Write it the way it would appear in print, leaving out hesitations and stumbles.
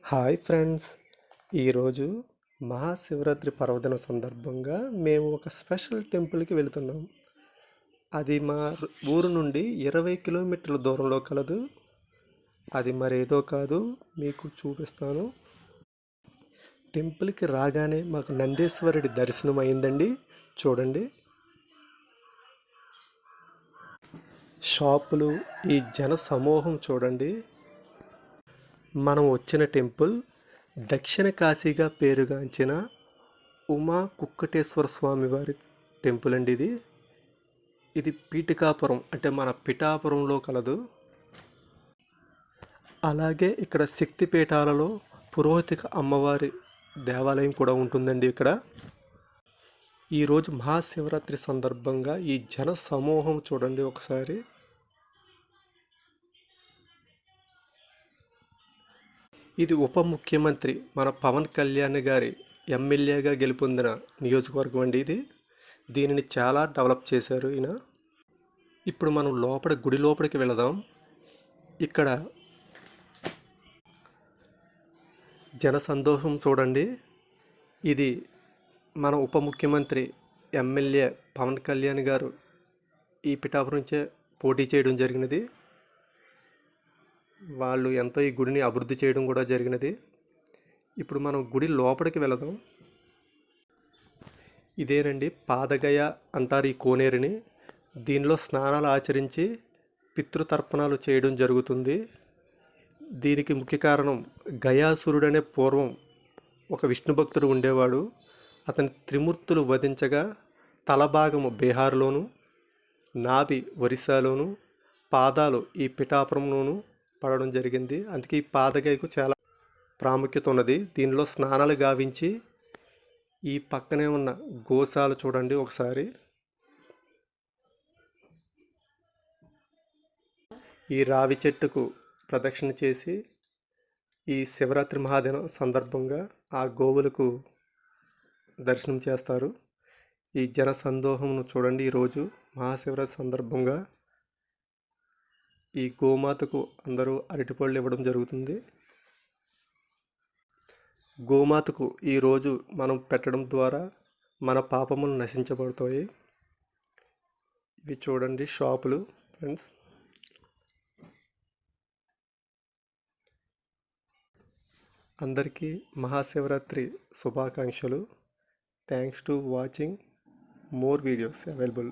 Hi friends, ఈరోజు మహాశివరాత్రి పర్వదిన సందర్భంగా మేము ఒక స్పెషల్ టెంపుల్కి వెళుతున్నాం. అది మా ఊరు నుండి 20 కిలోమీటర్ల దూరంలో కలదు. అది మరేదో కాదు, మీకు చూపిస్తాను. టెంపుల్కి రాగానే మాకు నందీశ్వరుడి దర్శనం అయిందండి. చూడండి, షాపులు, ఈ జన సమూహం చూడండి. మనం వచ్చిన టెంపుల్ దక్షిణ కాశీగా పేరుగాంచిన ఉమా కుక్కటేశ్వర స్వామి వారి టెంపుల్ అండి. ఇది పీఠికాపురం, అంటే మన పిఠాపురంలో కలదు. అలాగే ఇక్కడ శక్తిపీఠాలలో పురోహితిక అమ్మవారి దేవాలయం కూడా ఉంటుందండి. ఇక్కడ ఈరోజు మహాశివరాత్రి సందర్భంగా ఈ జన సమూహం చూడండి ఒకసారి. ఇది ఉప ముఖ్యమంత్రి మన పవన్ కళ్యాణ్ గారి ఎమ్మెల్యేగా గెలుపొందిన నియోజకవర్గం అండి. దీనిని చాలా డెవలప్ చేశారు ఈయన. ఇప్పుడు మనం గుడి లోపలికి వెళదాం. ఇక్కడ జనసందోహం చూడండి. ఇది మన ఉప ముఖ్యమంత్రి ఎమ్మెల్యే పవన్ కళ్యాణ్ గారు ఈ పిఠాపురం నుంచే పోటీ చేయడం జరిగినది. వాళ్ళు ఎంతో ఈ గుడిని అభివృద్ధి చేయడం కూడా జరిగినది. ఇప్పుడు మనం గుడి లోపలికి వెళదాం. ఇదేనండి పాదగయ అంటారు ఈ కోనేరుని. దీనిలో స్నానాలు ఆచరించి పితృతర్పణాలు చేయడం జరుగుతుంది. దీనికి ముఖ్య కారణం గయాసురుడు అనే పూర్వం ఒక విష్ణు భక్తుడు ఉండేవాడు. అతని త్రిమూర్తులు వధించగా తలభాగము బీహార్లోను, నాభి ఒరిస్సాలోను, పాదాలు ఈ పిఠాపురంలోను పడడం జరిగింది. అందుకే ఈ పాదగయకు చాలా ప్రాముఖ్యత ఉన్నది. దీనిలో స్నానాలు గావించి ఈ పక్కనే ఉన్న గోశాల చూడండి ఒకసారి. ఈ రావి చెట్టుకు ప్రదక్షిణ చేసి ఈ శివరాత్రి మహాదినం సందర్భంగా ఆ గోవులకు దర్శనం చేస్తారు. ఈ జన సందోహంను చూడండి. ఈరోజు మహాశివరాత్రి సందర్భంగా ఈ గోమాతకు అందరూ అరటిపళ్ళు ఇవ్వడం జరుగుతుంది. గోమాతకు ఈరోజు మనం పెట్టడం ద్వారా మన పాపములు నశించబడతాయి. ఇవి చూడండి షాపులు ఫ్రెండ్స్. అందరికీ మహాశివరాత్రి శుభాకాంక్షలు. Thanks to watching. More videos available.